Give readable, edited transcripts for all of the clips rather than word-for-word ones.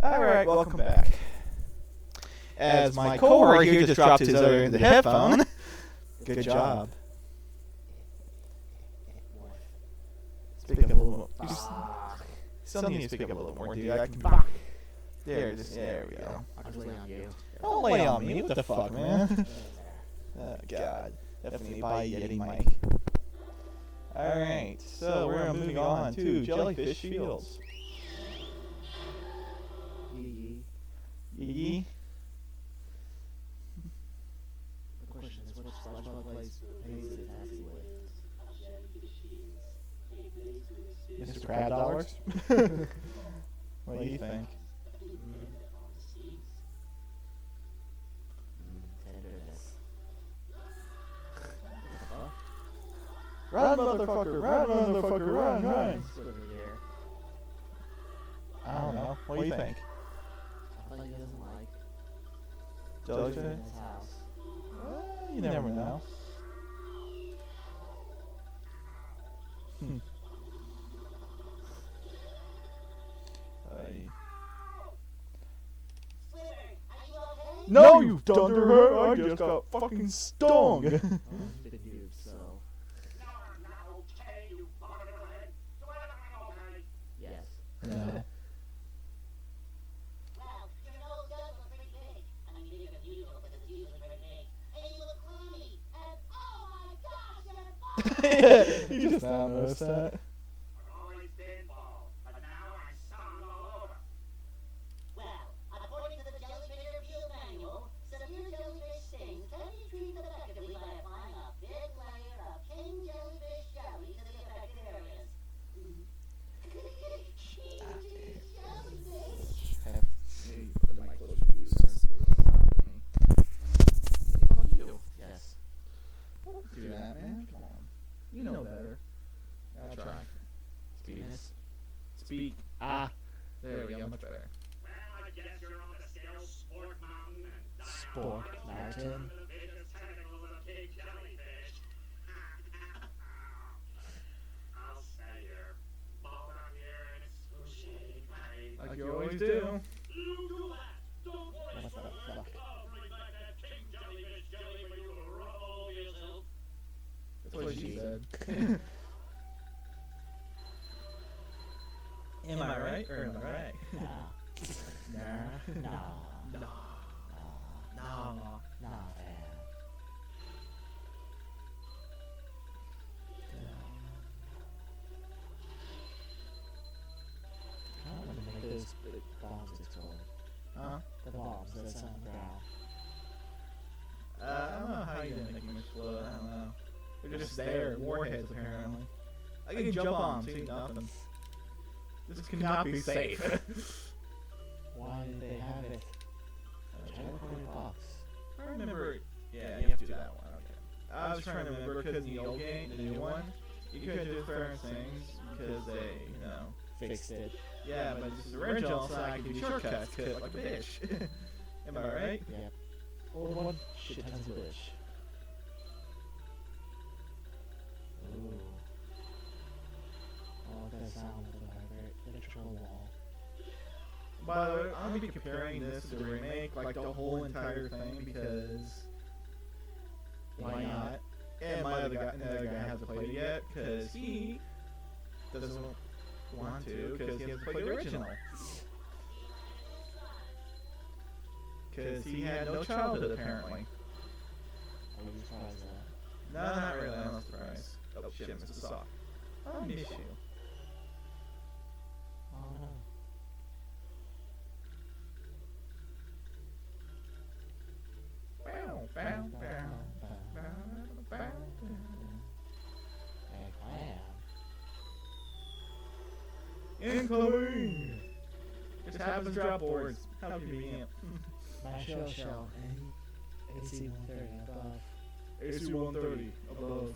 Alright, welcome back. As my cohort here just dropped his other end of the headphone. Good job. Speak up a little more. Still need to speak up a little more, dude. I can... There we go. I'll just lay on you. Don't lay on me. What the fuck, man? Oh, God. Definitely buy Yeti mic. Alright, so we're moving on to Jellyfish Fields. Yee. The question is, which SpongeBob plays the nasty way? Mr. Crab Dollars? What do you think? Tenderness. Run, motherfucker! Run, motherfucker! Run, run! I don't know. What do you think? I thought he doesn't like Jellyfish? in his house. You never know. No, you dunderhead! I just got fucking stung! Did you, so... Yes. No. You just now noticed that. Do that, man. Come on. You know better. I'll try. Penis. Speak. Ah. There we go. Much better. Well, I guess you're on the scale Sport Mountain and Sport Mountain. I'll say you're bald on here and excruciating pain. Like you always do. You do that. Don't worry, What the sir. fuck? I'll bring back that king jellyfish jelly for you to roll yourself. That's what she said. Am I right or am I right? Nah. Nah. No. No. Nah, man. I don't want to make those big bombs explode. Huh? The bombs that's on the ground. I don't know how you didn't make them explode. I don't know. They're just there. Warheads, apparently. I can jump on them, see nothing. This cannot be safe. Why did they have it? Teleported box. I remember. Yeah, you have to do that one. Okay. I was trying to remember because in the old game, the new one, you could do certain things because they, you know. Fixed it. Yeah, but this is original, so I can do shortcuts, cut like a bitch. Am I right? Yep. Or one shit tons of bitch. Ooh. Oh, that sound of the electrical wall. By the way, I'm gonna be comparing this to the remake, like the whole entire thing, because why not? And my other guy hasn't played it yet, because he doesn't want to, because he hasn't played the original. Because he had no childhood, apparently. Are you surprised No, not really, I'm not surprised. Oh shit, Mr. Sock. I miss you. Oh no. Bow, bow, bow, bow, bow. Hey, clam. Incoming! Just happens to drop boards. How convenient. My shell and AC 130 above. AC 130 above.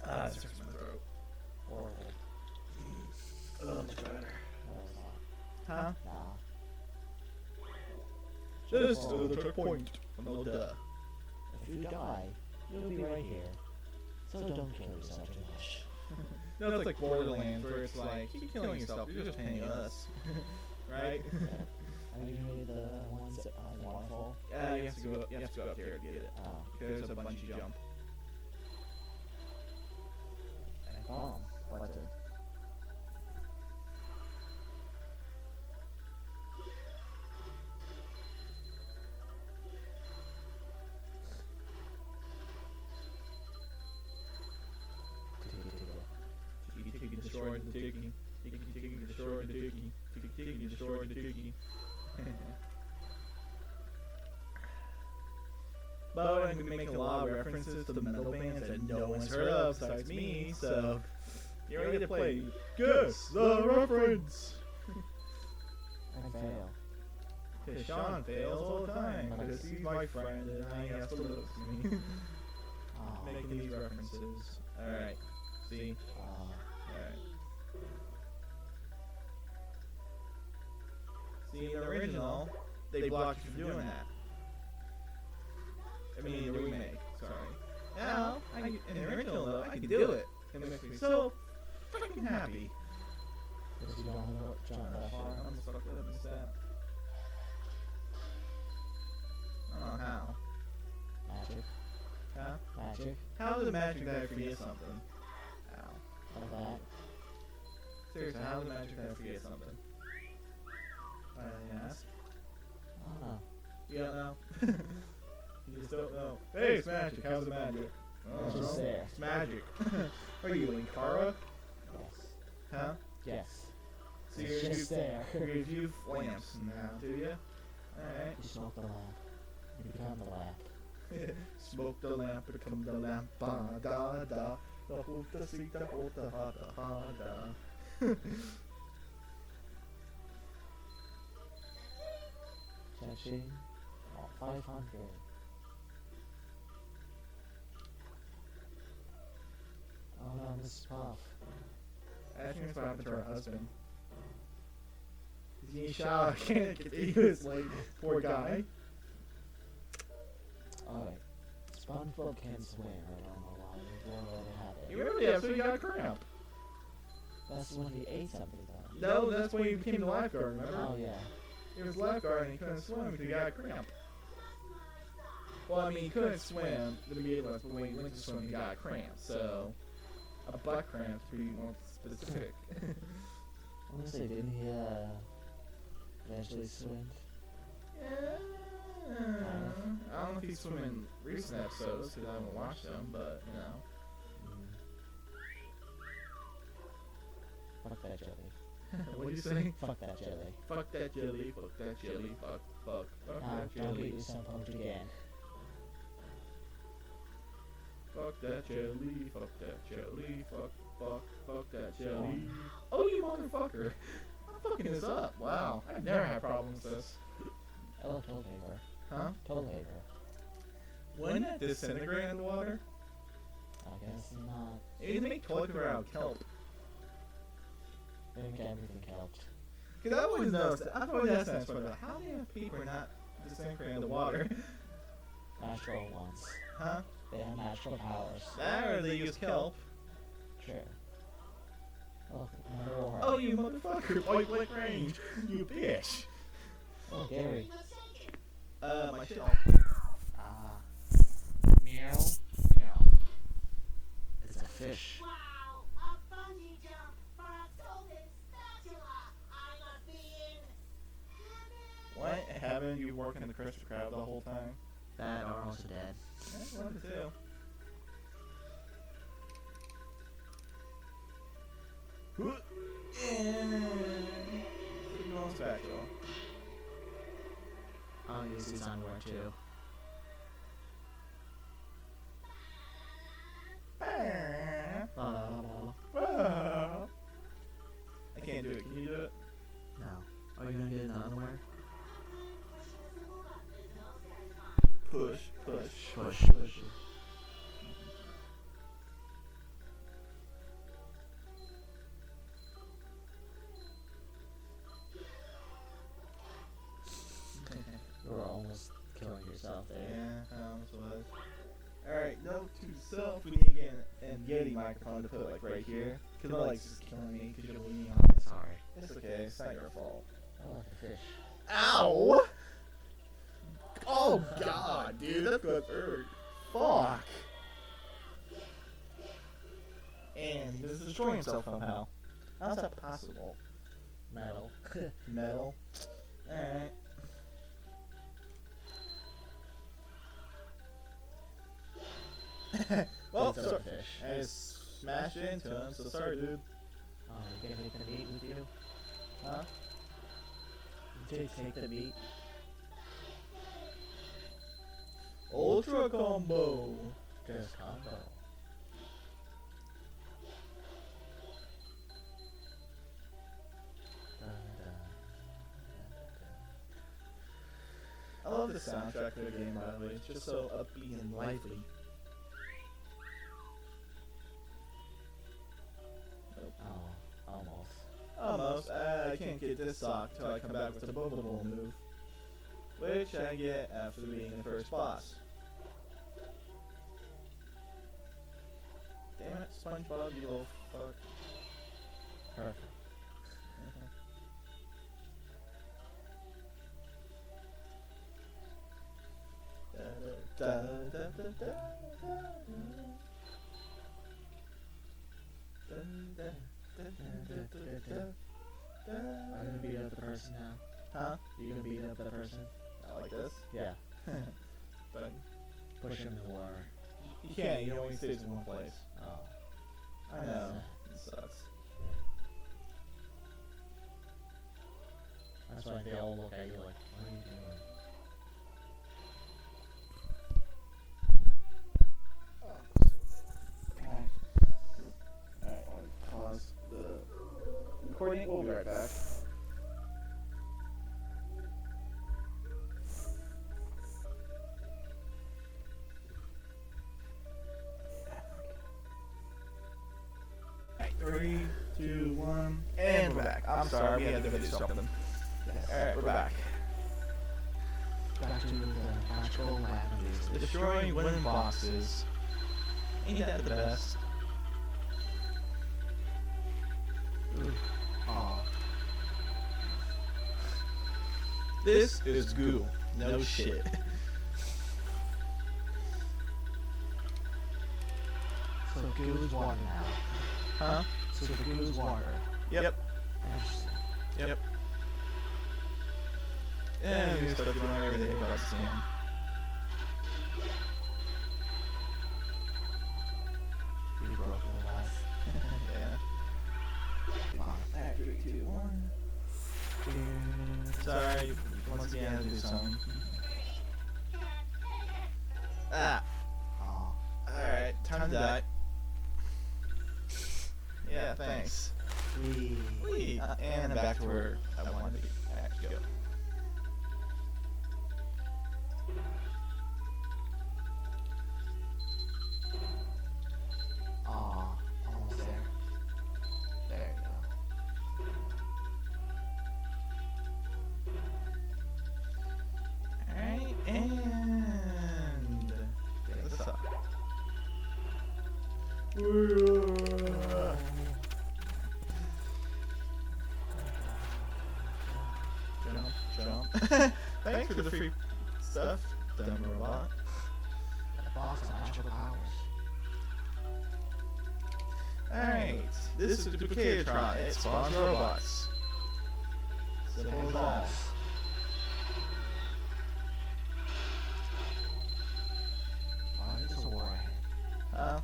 That hurts my throat. Horrible. Oh, much better. No, it's not. Huh? Nah. Just the checkpoint. No duh. If you die, you'll be right here. So don't kill yourself too much. No, it's like Borderlands where it's like, keep killing yourself, you're just paying us. Right? Are you doing the ones on waterfall? Yeah, you have to go up here to get it. Oh, There's a bungee jump. and bomb. What's it? Tiki destroyed the Tiki. Tiki destroyed the Tiki. Tiki destroyed the Tiki. But I'm gonna make a lot of references to the metal bands that no one's heard of besides me, so you're ready to play. Guess the reference! I fail. Because Sean fails all the time, because he's my friend and he has to live with me. Oh. Making these references. Alright, see? Alright. See, in the original, they blocked you from doing that. I mean, the remake, sorry. Now, in the original though, I can do it. And it makes me so freaking happy. Because you don't jump that far. I'm stuck with it instead. I don't know how. Magic. Huh? Magic. How is it magic that I forget something? Ow. Like that. Seriously, how is it magic that I forget something? Why did I ask? I don't know. You don't know? You just don't know. Hey, it's magic. How's it magic? I It's don't just know. there. It's magic. Are you Linkara? Yes. Huh? Yes. So It's just there. You're a few lamps now, do you? Alright. You smoke the lamp. You become the lamp. Smoke the lamp, become the lamp. Ba da da. The hoota sweet, the hoota ha da ha da. Cha-ching. Oh, 500. Oh no, Mrs. Puff. Asking us what happened to our husband. He's getting shot. I can't continuously. Poor guy. Alright. SpongeBob can swim. I don't know why. He won't let it happen. You remember the episode he got a cramp? That's when he ate something though. No, that's when he became the lifeguard, remember? Oh yeah. He was lifeguard and he couldn't swim because he got a cramp. Well, I mean, he couldn't swim to begin with, but when he went to swim, he got a cramp. So, a butt cramp to be more specific. I want to say, didn't he eventually swim? Yeah. I don't know if he's swimming in recent episodes because I haven't watched them, but you know. Fuck that jelly. What'd you say? Fuck that jelly. Fuck that jelly, fuck that jelly, fuck Now, that don't jelly. get yourself pumped again. Fuck that jelly, fuck that jelly, fuck that jelly. Oh, you motherfucker! I'm fucking this up. Wow, I've never had problems with this. I love toilet paper. Huh? Toilet paper. Wouldn't that disintegrate in the water? I guess not. Maybe they make toilet paper out of kelp. They make everything helped. Because I always noticed, I've always asked that question, how do they have paper not disintegrate in the water? Natural ones. Huh? They have natural powers. That or they use kelp. Sure. Oh, another war. Oh, you motherfucker! Point blank range! You bitch! Oh, Gary. My shell. Ah. Meow. Meow. It's a fish. Wow, a bungee jump for a golden spatula. I must be in heaven. What? Haven't you worked in the Krusty Krab the whole time? That are also dead. That's one to two. Signal spatula. I'll use these on war too. I can't do it. Can you do it? No. Are you gonna get another one? Push. Push. Push. You were almost killing yourself there. Yeah, I almost was. Alright, note to self, we need to get an Yeti microphone to put like right here. Cause my leg's just killing me. Cause you're leaning on it. Sorry. It's okay. It's not your fault. I like the fish. Ow! Oh god, dude, that's gonna hurt. Fuck. And he just destroying himself somehow. How's that possible? Metal. Metal. Alright. Well, It's a sorry. fish. I just smashed into him, so sorry, dude. Oh, you gonna take the meat with you? Huh? Did you take the meat? Ultra combo. Just combo. I love the soundtrack of the game, by the way. It's just so upbeat and lively. Oh, almost. Almost. I can't get this sock till I come back with the bubble move. Which I get after being the first boss. Damn it, SpongeBob, you little fuck. Perfect. Da, da, da, da, da, da. I'm gonna beat up the person now. Huh? You gonna beat up the person? Not like this? Yeah. But Push him in the water. you can't, he only stays in one place. Oh. I know. It sucks. That's why they all look at you like, what are you doing? Alright, I'll pause the recording. We'll be right back. Alright, 3, 2, 1, and we're back. I'm sorry, we had to do something. Alright, we're back. Back to the magical land. Destroying wooden boxes. Ain't that the best? Oh. This is goo. No shit. So goo is water now. Huh? So the goo is water. Yep. Interesting. Yep. Yeah, we start doing everything about the same. You broke the last. Yeah. Alright, 3, 2, 1. Sorry, once again, I had to do something. Ah. Oh. Alright, time to die. Yeah, thanks. Wee. And back to where I wanted to actually go. Oh, almost there. There you go. Alright, and get this up. Jump. Thanks for the free stuff, dumb robot. The box of magical powers. Alright, this is Duplicatron. It spawns robots. Simple as that. Oh, it's a warhead. Huh?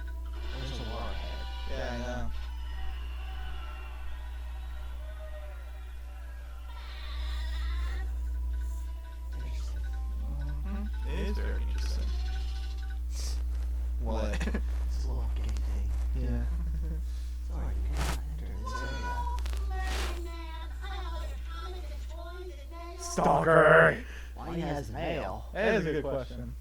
It's a warhead. Yeah, I know. Interesting. It is very interesting. What? It's a little game thing. Yeah. Sorry, you cannot enter this area. Stalker! Why he has mail? That is a good question.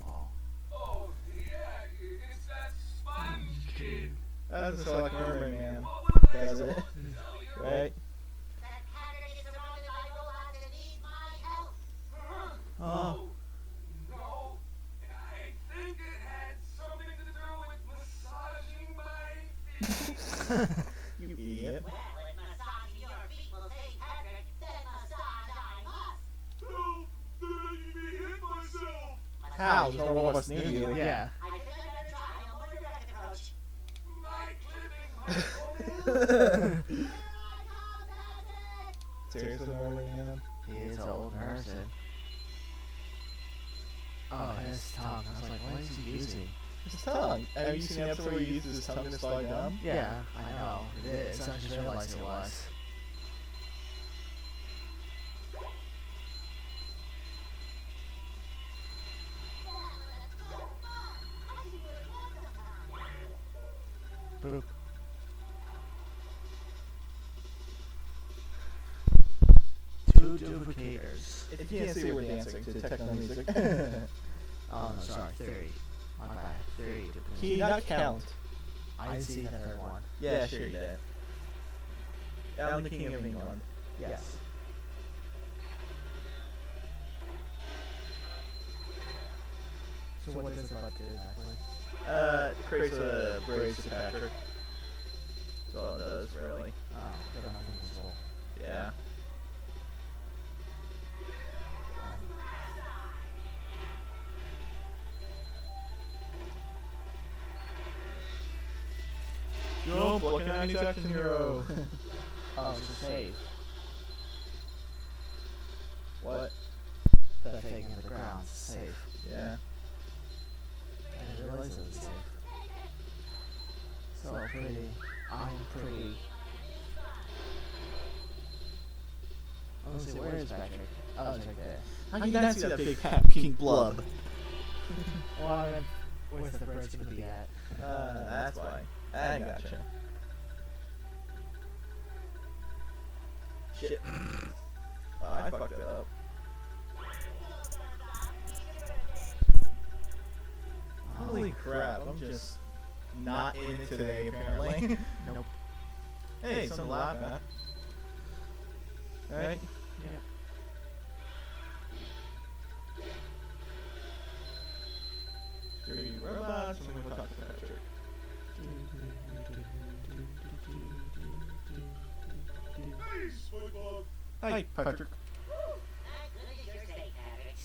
Oh. Oh, yeah, it's that sponge kid. That doesn't sound like Mermaid Man, does it? Right? Oh. No, I think it had something to do You idiot. Well, if massaging your feet will save Patrick, then massage I must. Help! They're making me hit myself! How? There's no one of us near you. Yeah. I think I better try a more direct approach. My clipping hole! Here I come, Patrick! Seriously, Marlene? He is an old person. Oh, his tongue. I was like, what is he using? His tongue. Have you seen the episode where he uses his tongue to slide down? Yeah, I know. It is. I just realized it was. Boop. Two duplicators. If you can't see, we're dancing to techno music. Oh, no, sorry. 3. My bad. 3 duplicators. Can you not count? I see the third one. Yeah, sure you did. I'm the king of England. Yes. So what does the butt do exactly? Creates a brace to Patrick. That's all it does, really. Oh, they're not invisible. Yeah. Jump like a 90s action hero. Oh, it's a save. What? The thing in the ground. Save. Yeah. I didn't realize it was safe. So pretty. I'm pretty. Let's see, where is Patrick? Oh, it's right there. How can you not see that big fat pink blub? Well, where's the bridge gonna be at? That's why. I gotcha. Shit. Oh, I fucked it up. Holy crap, I'm just not in it today, apparently. Nope. Hey, something to laugh at. Alright. Yep. Three robots, I'm gonna talk to Patrick. Hey, SpongeBob! Hi, Patrick. Thank goodness you're safe, Patrick.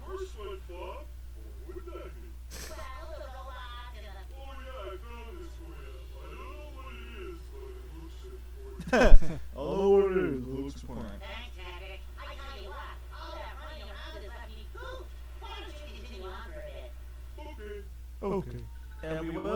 Where's SpongeBob? What would that be? Well, the robot and the... Oh yeah, I found this for you. I don't know what it is, but it looks important.